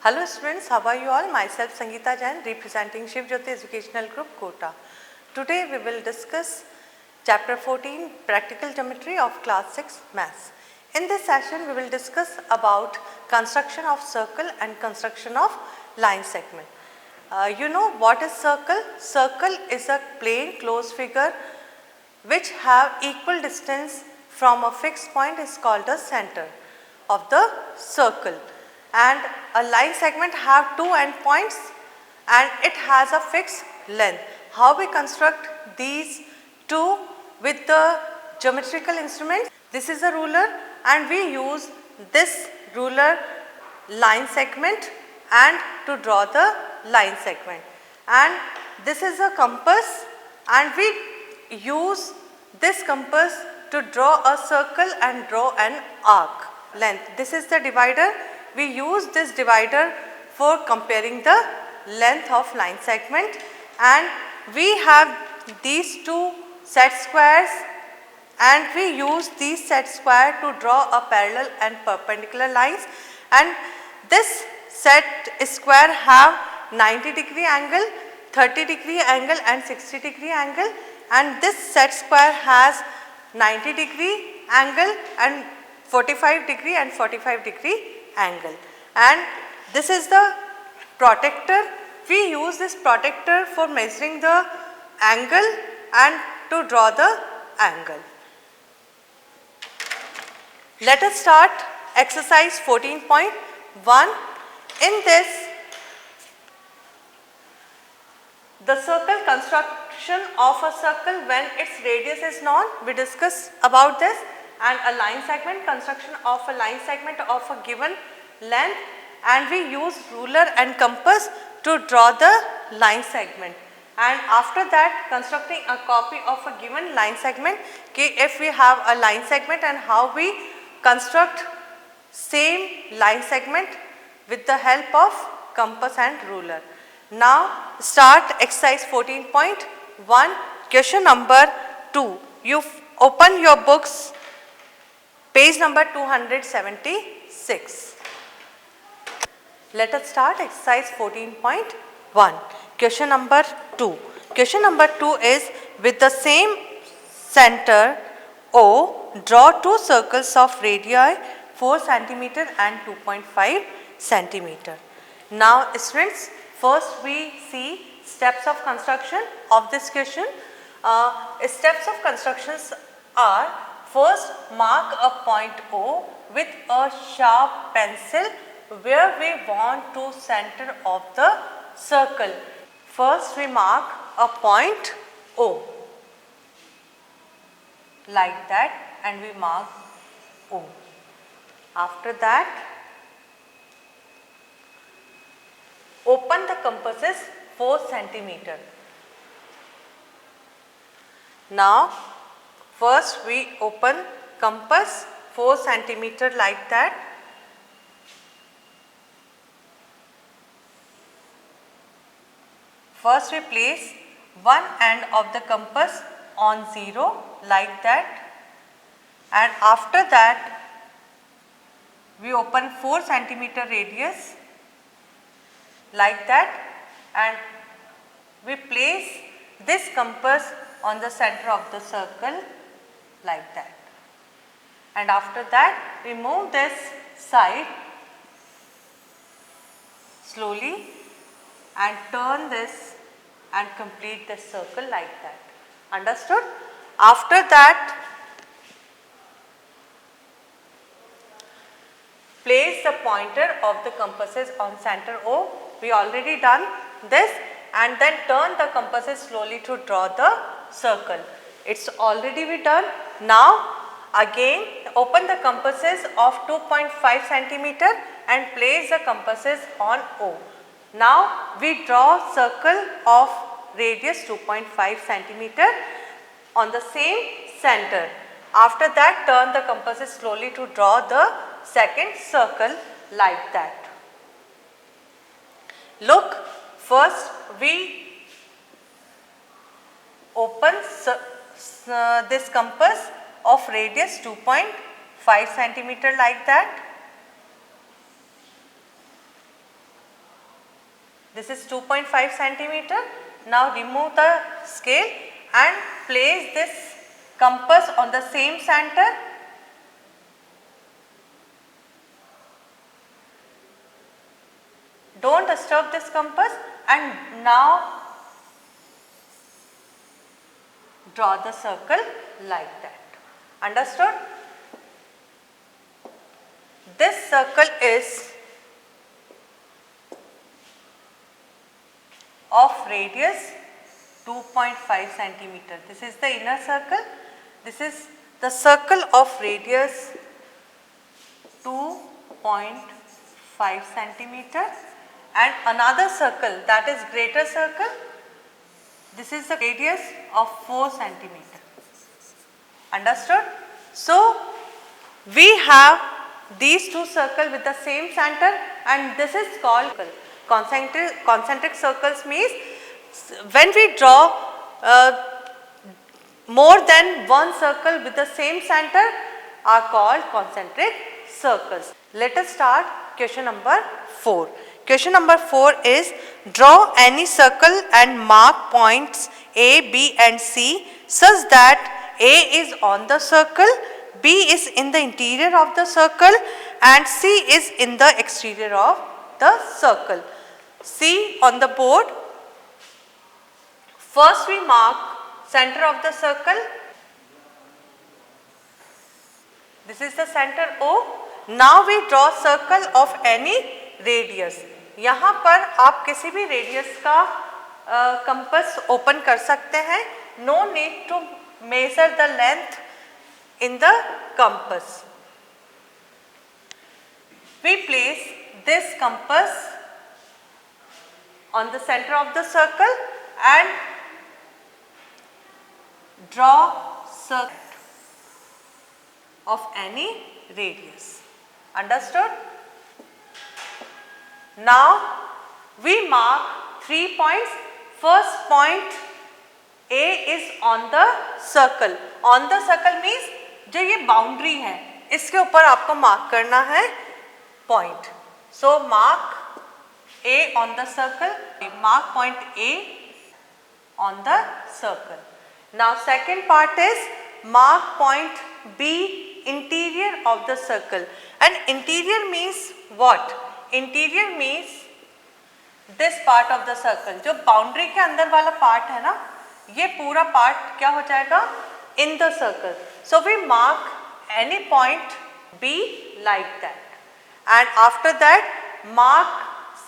Hello students, how are you all? Myself Sangeeta Jain representing Shiv Jyoti Educational Group Kota. Today we will discuss chapter 14 Practical Geometry of class 6 Maths. In this session we will discuss about construction of circle and construction of line segment. You know what is circle? Circle is a plane closed figure which have equal distance from a fixed point is called the center of the circle, and a line segment have two endpoints and it has a fixed length. How we construct these two with the geometrical instruments? This is a ruler and we use this ruler line segment and to draw the line segment, and this is a compass and we use this compass to draw a circle and draw an arc length. This is the divider. We use this divider for comparing the length of line segment, and we have these two set squares and we use these set square to draw a parallel and perpendicular lines, and this set square have 90-degree angle, 30-degree angle and 60-degree angle, and this set square has 90-degree angle and 45-degree and 45-degree angle, and this is the protector. We use this protector for measuring the angle and to draw the angle. Let us start exercise 14.1. In this, the circle construction of a circle when its radius is known, we discuss about this, and a line segment, construction of a line segment of a given length, and we use ruler and compass to draw the line segment, and after that constructing a copy of a given line segment. If we have a line segment, and how we construct same line segment with the help of compass and ruler. Now start exercise 14.1, question number 2. You open your books, page number 276. Let us start exercise 14.1, question number 2. Question number 2 is, with the same center O, draw two circles of radii 4 cm and 2.5 cm. Now students, first we see steps of construction of this question. Steps of constructions are, first mark a point O with a sharp pencil where we want to center of the circle. First we mark a point O like that, and we mark O. After that, open the compasses 4 cm. Now first we open compass 4 cm like that. First we place one end of the compass on 0 like that, and after that we open 4 cm radius like that, and we place this compass on the center of the circle like that, and after that we move this side slowly and turn this and complete this circle like that. Understood? After that, place the pointer of the compasses on center O. We already done this, and then turn the compasses slowly to draw the circle. It's already been done. Now again open the compasses of 2.5 cm and place the compasses on O. Now we draw circle of radius 2.5 cm on the same center. After that, turn the compasses slowly to draw the second circle like that. Look, first we open this compass of radius 2.5 cm like that. This is 2.5 centimeter. Now remove the scale and place this compass on the same center. Don't disturb this compass, and now draw the circle like that. Understood? This circle is of radius 2.5 centimeter. This is the inner circle. This is the circle of radius 2.5 centimeter, and another circle, that is greater circle. This is the radius of 4 centimeter. Understood? So, we have these two circles with the same center, and this is called concentric circles. Means when we draw more than one circle with the same center are called concentric circles. Let us start question number 4. Question number 4 is, draw any circle and mark points A, B and C such that A is on the circle, B is in the interior of the circle and C is in the exterior of the circle. See on the board. First we mark center of the circle. This is the center O. Now we draw circle of any radius. यहाँ पर आप किसी भी radius का compass open कर सकते हैं. No need to measure the length in the compass. We place this compass on the center of the circle and draw circle of any radius. Understood? Now we mark 3 points. First point A is on the circle. On the circle means जो ये boundary है इसके ऊपर आपको mark करना है point. So mark A on the circle. Mark point A on the circle. Now second part is mark point B, interior of the circle. And interior means what? Interior means this part of the circle. जो boundary के अंदर वाला part है ना, ये पूरा part क्या हो जाएगा? In the circle. So we mark any point B like that, and after that mark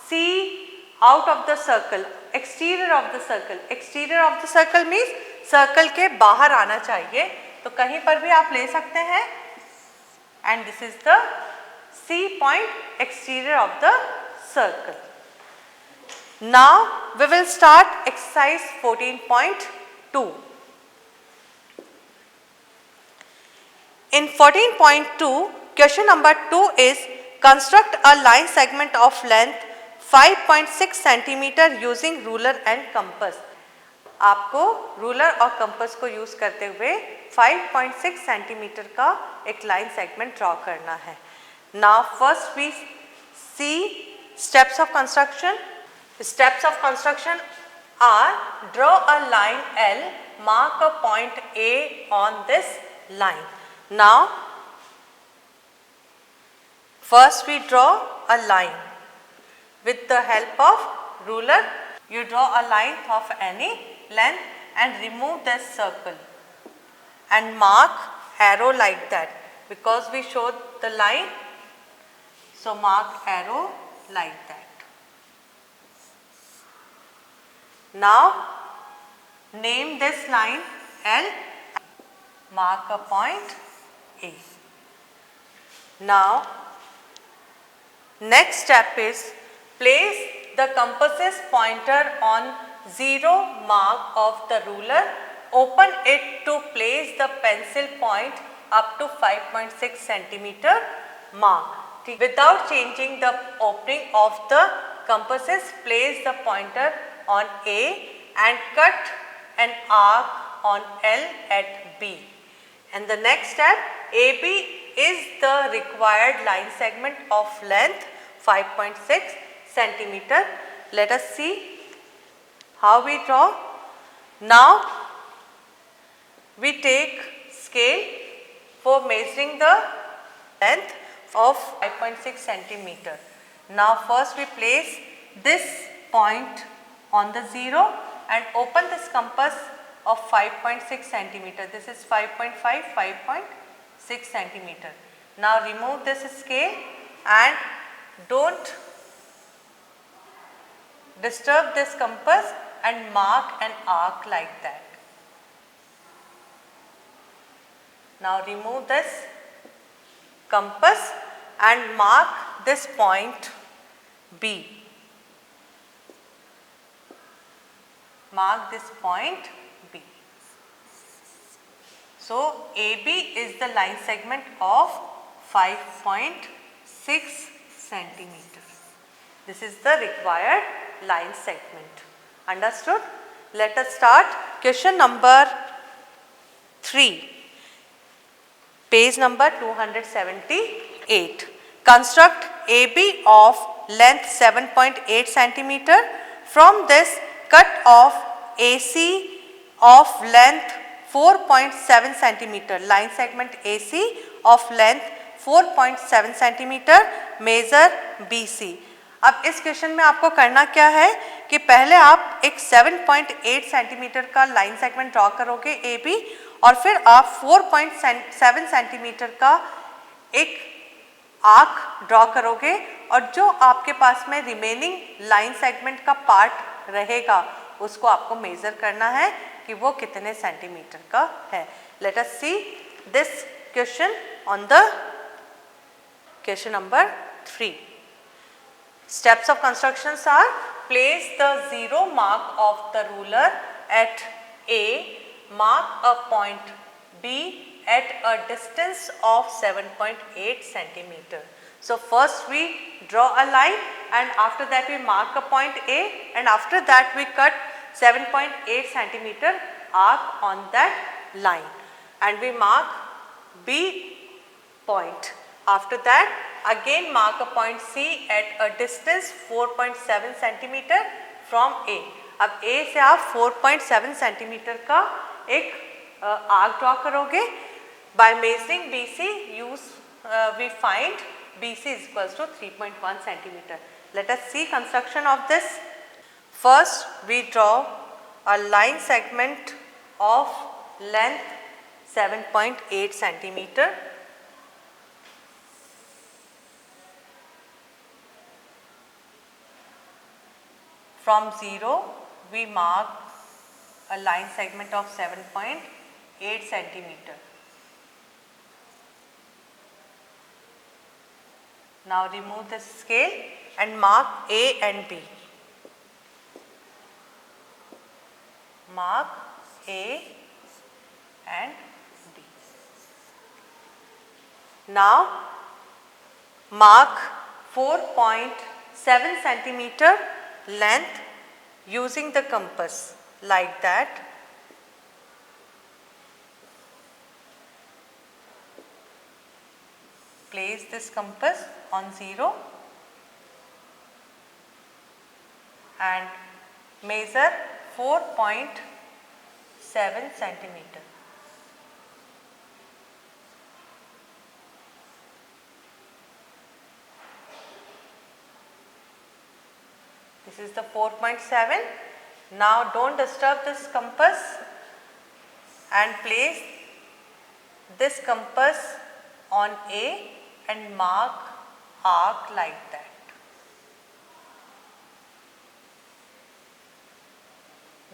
C out of the circle, exterior of the circle. Exterior of the circle means circle के बाहर आना चाहिए, तो कहीं पर भी आप ले सकते हैं. And this is the C point, exterior of the circle. Now we will start exercise 14.2. In 14.2, question number 2 is, construct a line segment of length 5.6 centimeter using ruler and compass. आपको रूलर और compass को use करते हुए 5.6 centimetre का एक line segment draw करना है. Now first we see steps of construction. Steps of construction are, draw a line L, mark a point A on this line. Now, first we draw a line with the help of ruler. You draw a line of any length and remove this circle and mark arrow like that, because we showed the line. So mark arrow like that. Now name this line L, mark a point A. Now next step is, place the compass's pointer on 0 mark of the ruler, open it to place the pencil point up to 5.6 centimeter mark. Without changing the opening of the compasses, place the pointer on A and cut an arc on L at B. And the next step, AB is the required line segment of length 5.6 centimeter. let us see how we draw. Now we take scale for measuring the length of 5.6 centimeter. Now first we place this point on the 0 and open this compass of 5.6 centimeter. This is 5.5, 5.6 centimeter. Now remove this scale and don't disturb this compass and mark an arc like that. Now remove this compass and mark this point B. Mark this point B. So AB is the line segment of 5.6 centimeter. This is the required line segment. Understood? Let us start question number 3. Page number 278. Construct AB of length 7.8 centimeter. From this, cut off AC of length 4.7 centimeter. Line segment AC of length 4.7 centimeter. Measure BC. अब इस question में आपको करना क्या है कि पहले आप एक 7.8 सेंटीमीटर का लाइन सेगमेंट ड्रॉ करोगे AB और फिर आप 4.7 सेंटीमीटर का एक आर्क ड्रॉ करोगे और जो आपके पास में रिमेनिंग लाइन सेगमेंट का पार्ट रहेगा उसको आपको मेजर करना है कि वो कितने सेंटीमीटर का है. Late us see this question on the question number 3. Steps of constructions are: place the 0 mark of the ruler at A, mark a point B at a distance of 7.8 centimeter. So first we draw a line and after that we mark a point A and after that we cut 7.8 centimeter arc on that line and we mark B point. After that again mark a point C at a distance 4.7 centimeter from A. अब A से आप 4.7 centimeter का एक arc draw करोगे. By measuring BC, we find BC is equals to 3.1 centimeter. Let us see construction of this. First, we draw a line segment of length 7.8 centimeter. From 0, we mark a line segment of 7.8 centimeter. Now remove the scale and mark A and B. Mark A and B. Now mark 4.7 centimeter length using the compass like that. Place this compass on 0 and measure 4.7 centimeter. This is the 4.7. Now don't disturb this compass and place this compass on A and mark arc like that.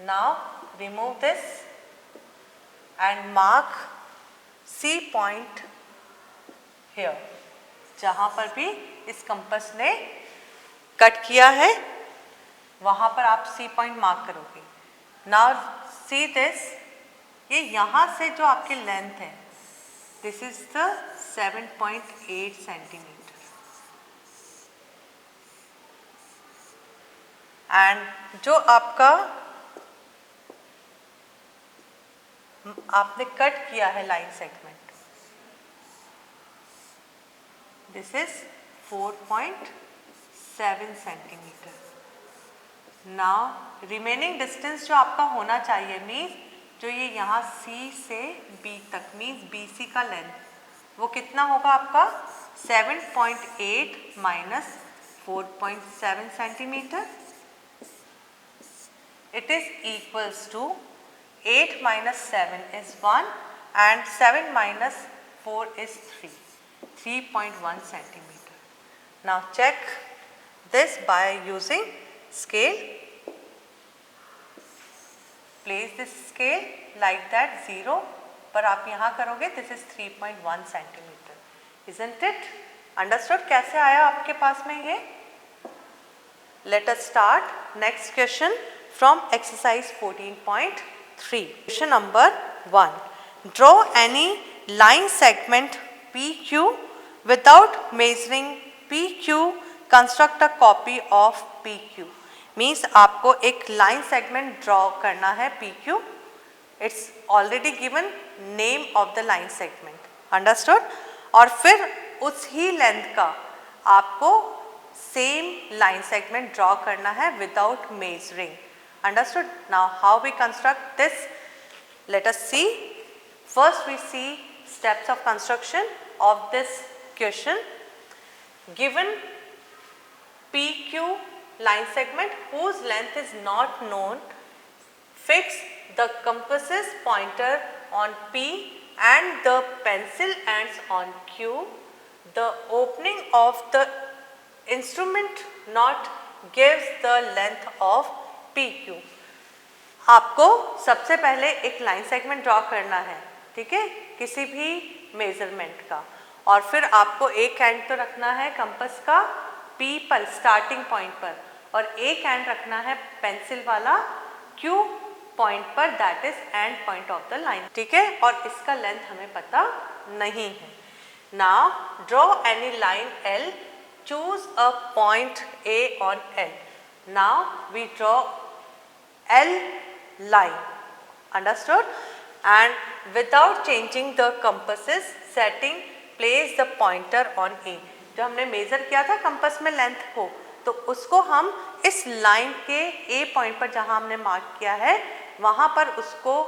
Now remove this and mark C point here. जहाँ पर भी इस compass ने cut किया है वहाँ पर आप C point मार्क करोगे. Now see this, ये यहाँ से जो आपकी लेंथ है, this is the 7.8 centimeter. And जो आपका आपने कट किया है line segment, this is 4.7 centimeter. Now remaining distance जो आपका होना चाहिए मीन्स जो ये यहाँ C से B तक मीन्स BC का लेंथ वो कितना होगा आपका 7.8 minus 4.7 centimetre. It is equals to 8 minus 7 is 1 and 7 minus 4 is 3. 3.1 centimeter. Now check this by using scale. Place this scale like that 0 पर आप यहाँ करोगे this is 3.1 centimeter. Isn't it? Understood? कैसे आया आपके पास में ये? Let us start next question from exercise 14.3. Question number 1. Draw any line segment PQ without measuring PQ. Construct a copy of PQ. Means आपको एक line segment draw करना है PQ. It's already given name of the line segment. Understood? और फिर उस ही length का आपको same line segment draw करना है without measuring. Understood? Now how we construct this? Let us see. First we see steps of construction of this question. Given PQ line segment whose length is not known, fix the compasses pointer on P and the pencil ends on Q. The opening of the instrument knot gives the length of PQ. आपको सबसे पहले एक line segment draw करना है, ठीक है, किसी भी मेजरमेंट का, और फिर आपको एक एंड तो रखना है कंपास का P पर स्टार्टिंग पॉइंट पर और एक एंड रखना है पेंसिल वाला Q पॉइंट पर, that is end point of the line, ठीक है, और इसका लेंथ हमें पता नहीं है. Now draw any line L, choose a point A on L. Now we draw L line. Understood? And without changing the compasses setting, place the pointer on A. जो हमने मेजर किया था कंपास में length को, तो उसको हम इस लाइन के A पॉइंट पर जहाँ हमने मार्क किया है वहाँ पर उसको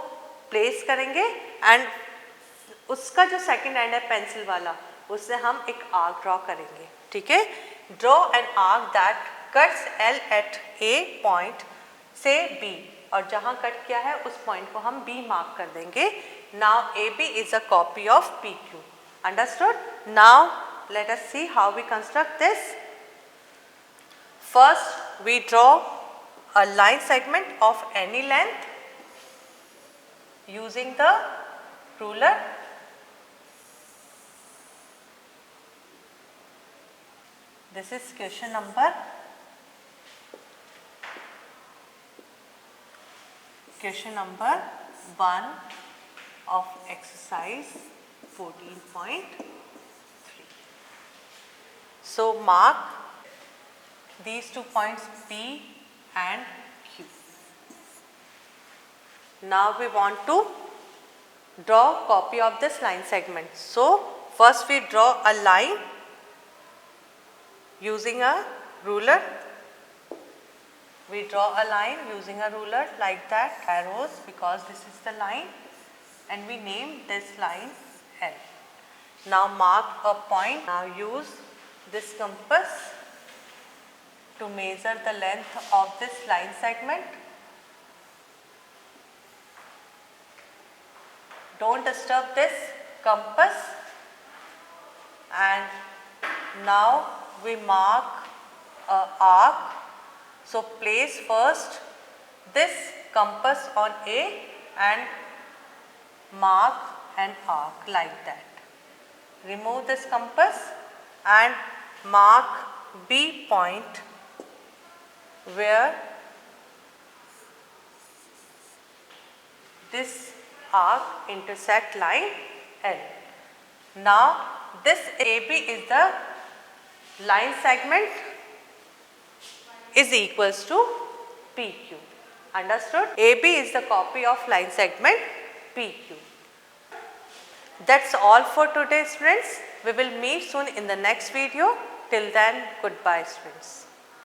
प्लेस करेंगे एंड उसका जो सेकंड एंड है पेंसिल वाला उससे हम एक आर्क ड्रॉ करेंगे, ठीक है. Draw an arc that cuts L at A point से B, और जहाँ कट किया है उस पॉइंट को हम B मार्क कर देंगे. Now AB is a copy of PQ. Understood? Now let us see how we construct this. First we draw a line segment of any length using the ruler. This is question number Question number 1 of exercise 14.3. So mark these 2 points P and Q. Now we want to draw copy of this line segment. So first we draw a line using a ruler. We draw a line using a ruler like that, arrows, because this is the line, and we name this line L. Now mark a point. Now use this compass to measure the length of this line segment. Don't disturb this compass, and now we mark a arc. So place first this compass on A and mark an arc like that. Remove this compass and mark B point where this arc intersect line L. Now this AB is the line segment is equals to PQ. Understood? AB is the copy of line segment PQ. That's all for today, students. We will meet soon in the next video. Till then, goodbye, students.